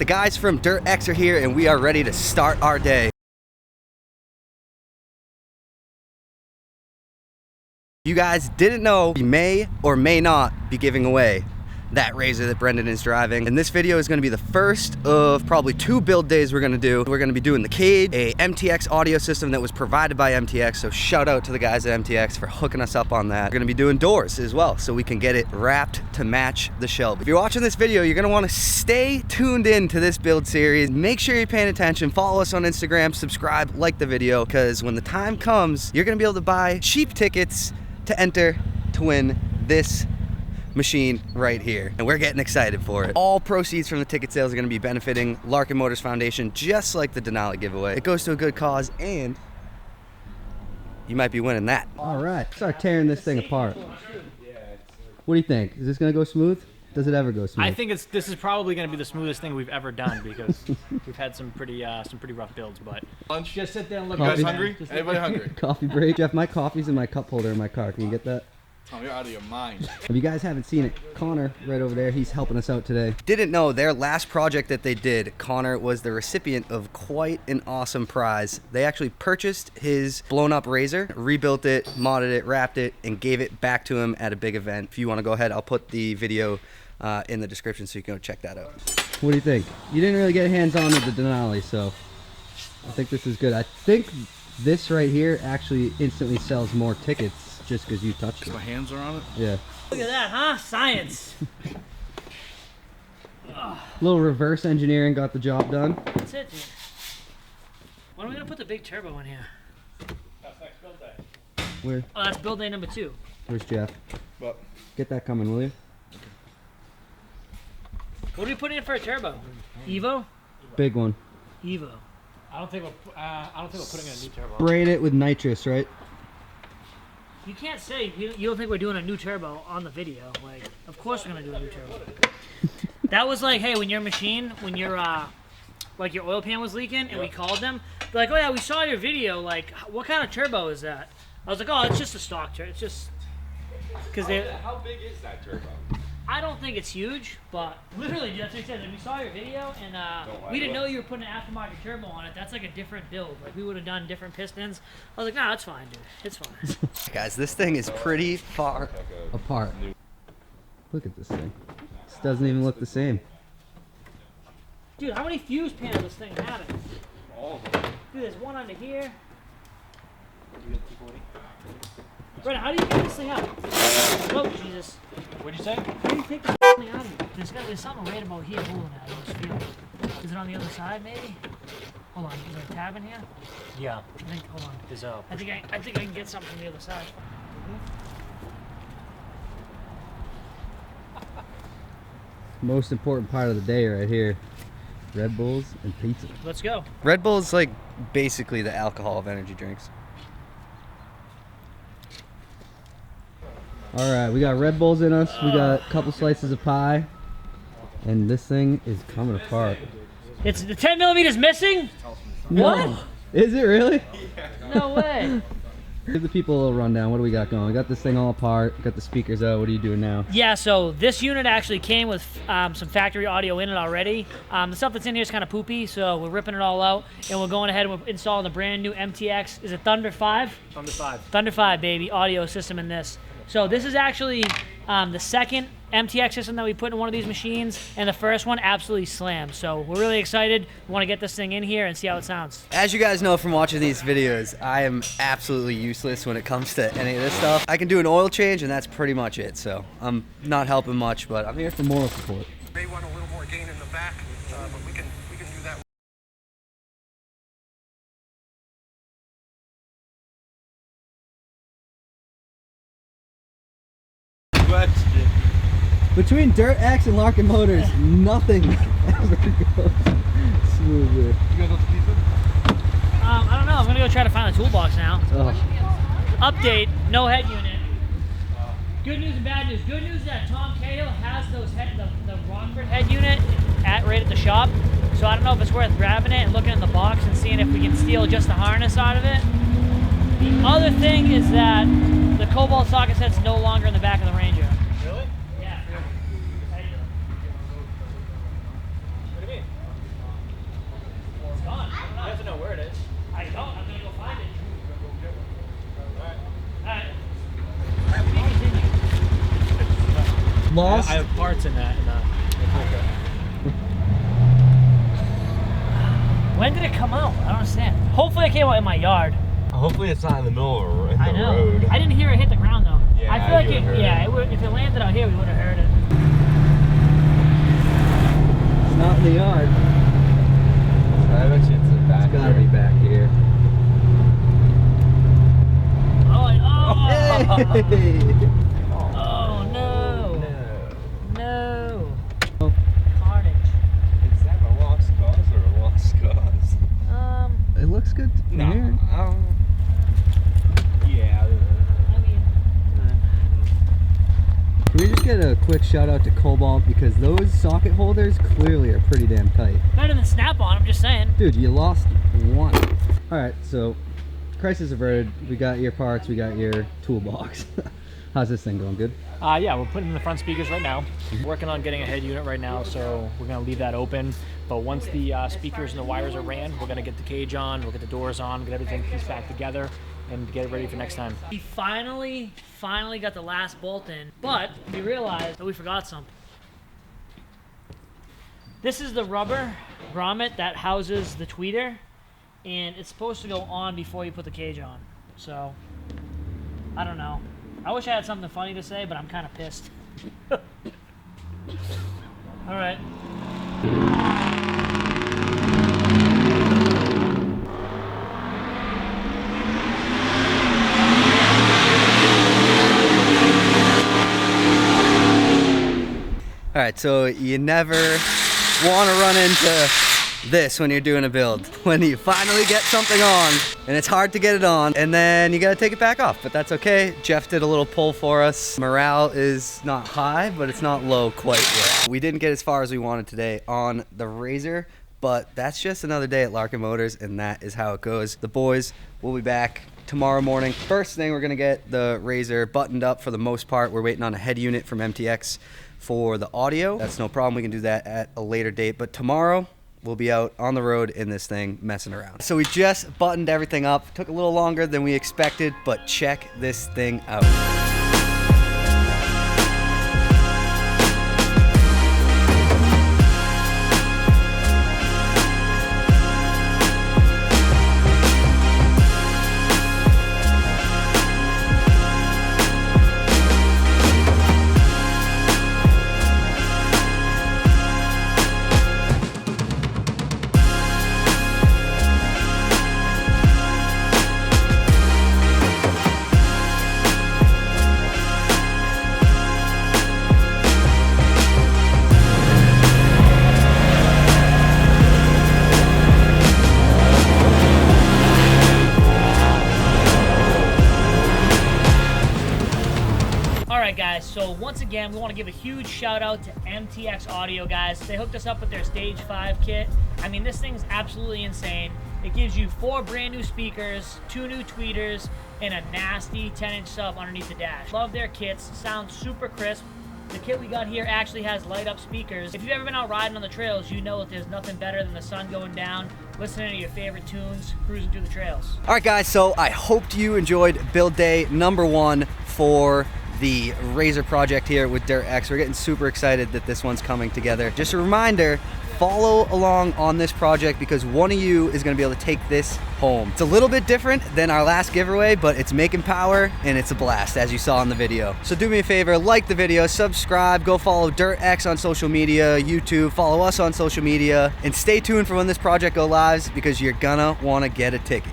The guys from Dirt X are here and we are ready to start our day. You guys didn't know, we may or may not be giving away that Razor that Brendan is driving. And this video is gonna be the first of probably 2 build days we're gonna do. We're gonna be doing the Cage, a MTX audio system that was provided by MTX. So shout out to the guys at MTX for hooking us up on that. We're gonna be doing doors as well, so we can get it wrapped to match the Shelby. If you're watching this video, you're gonna wanna stay tuned in to this build series. Make sure you're paying attention, follow us on Instagram, subscribe, like the video, because when the time comes, you're gonna be able to buy cheap tickets to enter to win this machine right here, and we're getting excited for it. All proceeds from the ticket sales are going to be benefiting Larkin Motors Foundation, just like the Denali giveaway. It goes to a good cause, and you might be winning that. All right, start tearing this thing apart. What do you think? Is this going to go smooth? Does it ever go smooth? I think this is probably going to be the smoothest thing we've ever done because we've had some pretty rough builds. But lunch. Just sit there and look. You guys hungry? Anybody hungry? Coffee break. Jeff, my coffee's in my cup holder in my car. Can you get that? Tom, you're out of your mind. If you guys haven't seen it, Connor right over there, he's helping us out today. Didn't know their last project that they did, Connor was the recipient of quite an awesome prize. They actually purchased his blown up Razor, rebuilt it, modded it, wrapped it, and gave it back to him at a big event. If you want to go ahead, I'll put the video in the description so you can go check that out. What do you think? You didn't really get hands-on with the Denali, so I think this is good. I think this right here actually instantly sells more tickets just because you touched it. My hands are on it? Yeah. Look at that, huh? Science. Little reverse engineering got the job done. That's it, dude. When are we going to put the big turbo in here? That's next build day. Where? Oh, that's build day number 2. Where's Jeff? What? Get that coming, will you? What are we putting in for a turbo? Evo? Big one. Evo. I don't think we're putting in a new turbo. Sprayed it with nitrous, right? You can't say you don't think we're doing a new turbo on the video. Like, of course we're gonna do a new turbo. That was like, hey, when your machine, when your like your oil pan was leaking, and we called them, they're like, oh yeah, we saw your video. Like, what kind of turbo is that? I was like, oh, it's just a stock turbo. It's just because they. How big is that turbo? I don't think it's huge, but literally that's what he said. Like, we saw your video, and we didn't know you were putting an aftermarket turbo on it. That's like a different build. Like, we would have done different pistons. I was like, nah, it's fine, dude. It's fine. Guys, this thing is pretty far apart. Look at this thing. This doesn't even look the same. Dude, how many fuse panels this thing having? All of them. Dude, there's one under here. Brennan, how do you get this thing out? Oh, Jesus. What'd you say? How do you take this thing out of here? There's something right about here holding it. I just feel it. Is it on the other side, maybe? Hold on. Is there a tab in here? Yeah. I think, hold on. There's a. I think I can get something from the other side. Most important part of the day right here. Red Bulls and pizza. Let's go. Red Bull is like basically the alcohol of energy drinks. All right, we got Red Bulls in us. We got a couple slices of pie, and this thing is coming apart. It's the 10 millimeters missing? No. What? Is it really? No way. Give the people a little rundown. What do we got going? We got this thing all apart. Got the speakers out. What are you doing now? Yeah, so this unit actually came with some factory audio in it already. The stuff that's in here is kind of poopy, so we're ripping it all out, and we're going ahead and we're installing the brand new MTX. Is it Thunder 5? Thunder 5. Thunder 5, baby, audio system in this. So this is actually the second MTX system that we put in one of these machines, and the first one absolutely slammed. So we're really excited. We want to get this thing in here and see how it sounds. As you guys know from watching these videos, I am absolutely useless when it comes to any of this stuff. I can do an oil change, and that's pretty much it. So I'm not helping much, but I'm here for moral support. May want a little more gain in the back, but we can do that. Between Dirt X and Larkin Motors, nothing ever goes smoothly. You guys want the pizza? I don't know. I'm going to go try to find the toolbox now. Oh. Update, no head unit. Good news and bad news. Good news is that Tom Cahill has those the Rockford head unit right at the shop. So I don't know if it's worth grabbing it and looking in the box and seeing if we can steal just the harness out of it. The other thing is that the Cobalt socket set's no longer in the back of the Ranger. Really? Yeah. What do you mean? lost? I have parts in that. When did it come out? I don't understand. Hopefully it came out in my yard. Hopefully it's not in the middle of the I know. road. I didn't hear it hit the ground though. Yeah, I feel like you would've heard yeah, it. it would, if it landed out here, we would have heard it. It's not in the yard. I bet you it's in the back. It's gotta be back here. Hey! Oh no! No. No! Carnage. Is that a lost cause or a lost cause? It looks good from here. Yeah. I mean, Can we just get a quick shout out to Cobalt because those socket holders clearly are pretty damn tight. better than Snap-on. I'm just saying. Dude, you lost one. All right, so crisis averted. We got your parts. We got your toolbox. How's this thing going? Good? Yeah, we're putting in the front speakers right now. Working on getting a head unit right now, so we're gonna leave that open. But once the speakers and the wires are ran, we're gonna get the cage on, we'll get the doors on, get everything pieced back together, and get it ready for next time. We finally got the last bolt in, but we realized that we forgot something. This is the rubber grommet that houses the tweeter, and it's supposed to go on before you put the cage on. So, I don't know. I wish I had something funny to say, but I'm kind of pissed. All right. All right, so you never want to run into this when you're doing a build. When you finally get something on, and it's hard to get it on, and then you gotta take it back off, but that's okay. Jeff did a little pull for us. Morale is not high, but it's not low quite yet. We didn't get as far as we wanted today on the Razor, but that's just another day at Larkin Motors, and that is how it goes. The boys will be back tomorrow morning. First thing, we're gonna get the Razor buttoned up for the most part. We're waiting on a head unit from MTX for the audio. That's no problem, we can do that at a later date, but tomorrow we'll be out on the road in this thing messing around. So we just buttoned everything up. Took a little longer than we expected, but check this thing out. Guys, so once again, we want to give a huge shout out to MTX Audio, guys. They hooked us up with their Stage 5 kit. I mean, this thing's absolutely insane. It gives you 4 brand new speakers, 2 new tweeters, and a nasty 10-inch sub underneath the dash. Love their kits, sound super crisp. The kit we got here actually has light-up speakers. If you've ever been out riding on the trails, you know that there's nothing better than the sun going down, listening to your favorite tunes, cruising through the trails. All right, guys, so I hope you enjoyed build day number 1 for the Razor project here with Dirt X. We're getting super excited that this one's coming together. Just a reminder, follow along on this project because one of you is gonna be able to take this home. It's a little bit different than our last giveaway, but it's making power and it's a blast, as you saw in the video. So do me a favor, like the video, subscribe, go follow Dirt X on social media, YouTube, follow us on social media, and stay tuned for when this project goes live because you're gonna wanna get a ticket.